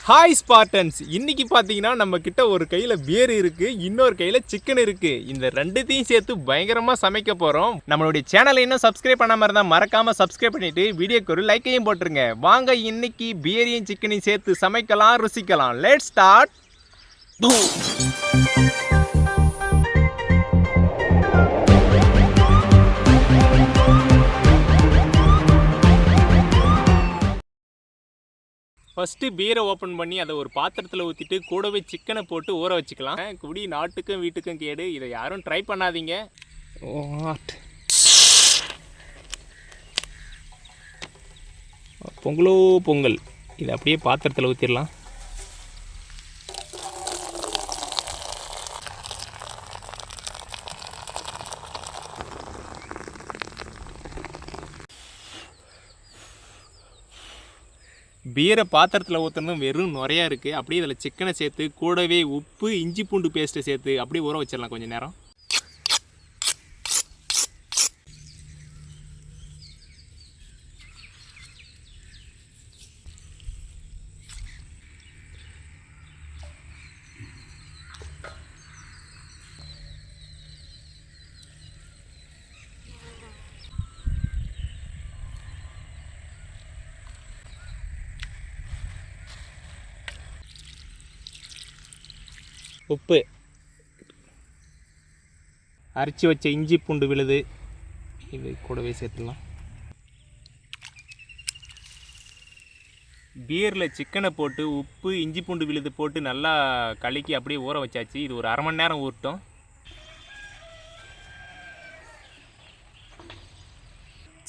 Hi Spartans, இன்னைக்கு பார்த்தீங்கன்னா நம்ம கிட்ட ஒரு கையில் பியர் இருக்கு, இன்னொரு கையில் சிக்கன் இருக்கு. இந்த ரெண்டுத்தையும் சேர்த்து பயங்கரமாக சமைக்க போகிறோம். நம்மளுடைய சேனலை இன்னும் சப்ஸ்கிரைப் பண்ணாமல் இருந்தால் மறக்காம சப்ஸ்கிரைப் பண்ணிட்டு வீடியோக்கு ஒரு லைக்கையும் போட்டுருங்க. வாங்க இன்னைக்கு பியரையும் சிக்கனையும் சேர்த்து சமைக்கலாம், ருசிக்கலாம். Let's start. ஃபஸ்ட்டு பீரை ஓப்பன் பண்ணி அதை ஒரு பாத்திரத்தில் ஊற்றிட்டு கூடவே சிக்கனை போட்டு ஊற வச்சுக்கலாம். குடி நாட்டுக்கும் வீட்டுக்கும் கேடு, இதை யாரும் ட்ரை பண்ணாதீங்க. பொங்கலோ பொங்கல், இதை அப்படியே பாத்திரத்தில் ஊற்றிடலாம். பீரை பாத்திரத்தில் ஊற்றணும் வெறும் நிறையா இருக்குது. அப்படியே இதில் சிக்கனை சேர்த்து கூடவே உப்பு இஞ்சி பூண்டு பேஸ்ட்டை சேர்த்து அப்படியே ஊற வச்சிடலாம் கொஞ்சம் நேரம். உப்பு, அரைச்சி வச்ச இஞ்சி பூண்டு விழுது இது கூடவே சேர்த்துடலாம். பீரில் சிக்கனை போட்டு உப்பு இஞ்சி பூண்டு விழுது போட்டு நல்லா கலக்கி அப்படியே ஊற வச்சாச்சு. இது ஒரு அரை மணி நேரம் ஊறட்டும்.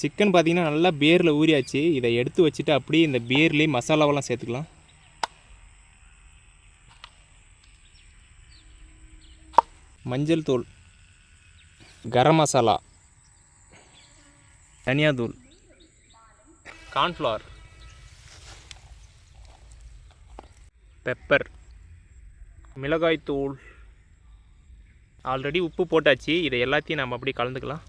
சிக்கன் பார்த்திங்கன்னா நல்லா பீரில் ஊறியாச்சு. இதை எடுத்து வச்சுட்டு அப்படியே இந்த பீர்லேயே மசாலாவெல்லாம் சேர்த்துக்கலாம். மஞ்சள் தூள், கரம் மசாலா, தனியா தூள், கார்ன்ஃப்ளவர், பெப்பர், மிளகாய் தூள். ஆல்ரெடி உப்பு போட்டாச்சு. இதை எல்லாத்தையும் நம்ம அப்படி கலந்துக்கலாம்.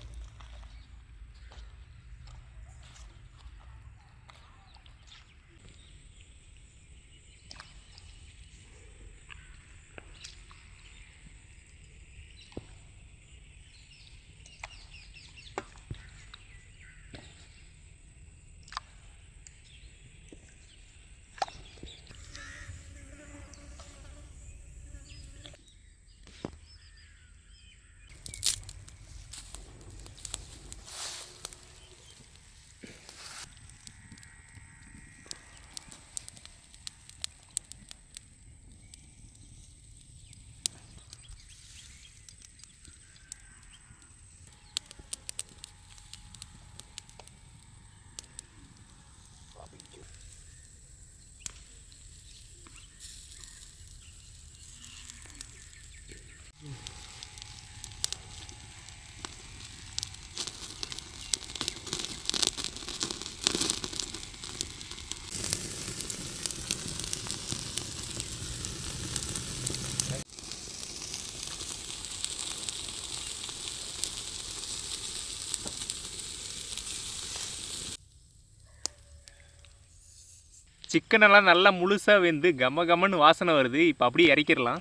சிக்கனெல்லாம் நல்லா முழுசாக வெந்து கம கமன்னு வாசனை வருது. இப்போ அப்படியே இறக்கிடலாம்.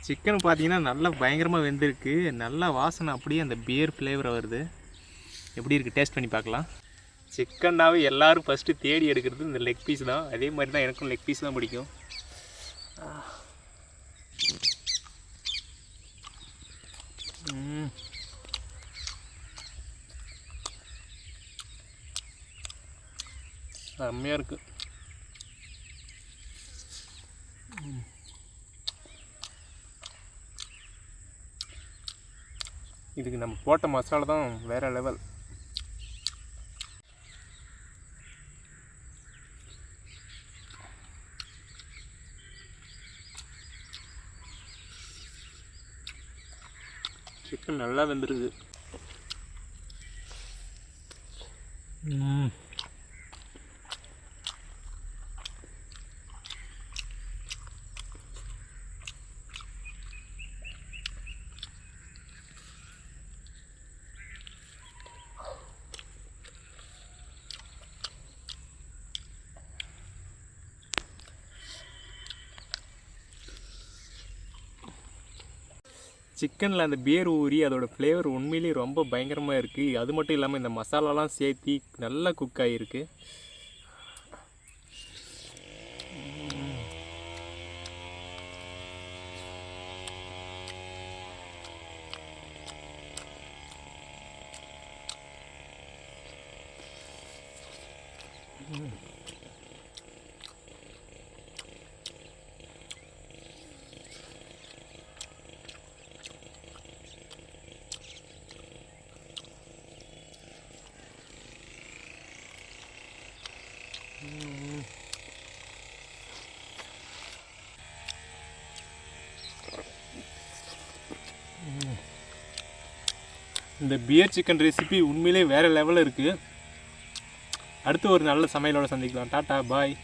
சிக்கன் பார்த்தீங்கன்னா நல்லா பயங்கரமாக வெந்திருக்கு. நல்லா வாசனை அப்படியே அந்த பியர் ஃப்ளேவர் வருது. எப்படி இருக்குது டேஸ்ட் பண்ணி பார்க்கலாம். சிக்கன்னாவே எல்லோரும் ஃபஸ்ட்டு தேடி எடுக்கிறது இந்த லெக் பீஸ் தான். அதே மாதிரி தான் எனக்கும் லெக் பீஸ் தான் பிடிக்கும். செம்மையாக இருக்குது. இதுக்கு நம்ம போட்ட மசாலா தான் வேறு லெவல். சிக்கன் நல்லா வெந்துருக்கு. சிக்கனில் அந்த பியர் ஊறி அதோட ஃப்ளேவர் உண்மையிலேயே ரொம்ப பயங்கரமாக இருக்குது. அது மட்டும் இல்லாமல் இந்த மசாலாலாம் சேர்த்து நல்லா குக் ஆகிருக்கு. இந்த பியர் சிக்கன் ரெசிபி உண்மையிலே வேறு லெவலில் இருக்குது. அடுத்து ஒரு நல்ல சமையலோடு சந்திக்கலாம். டாட்டா பாய்.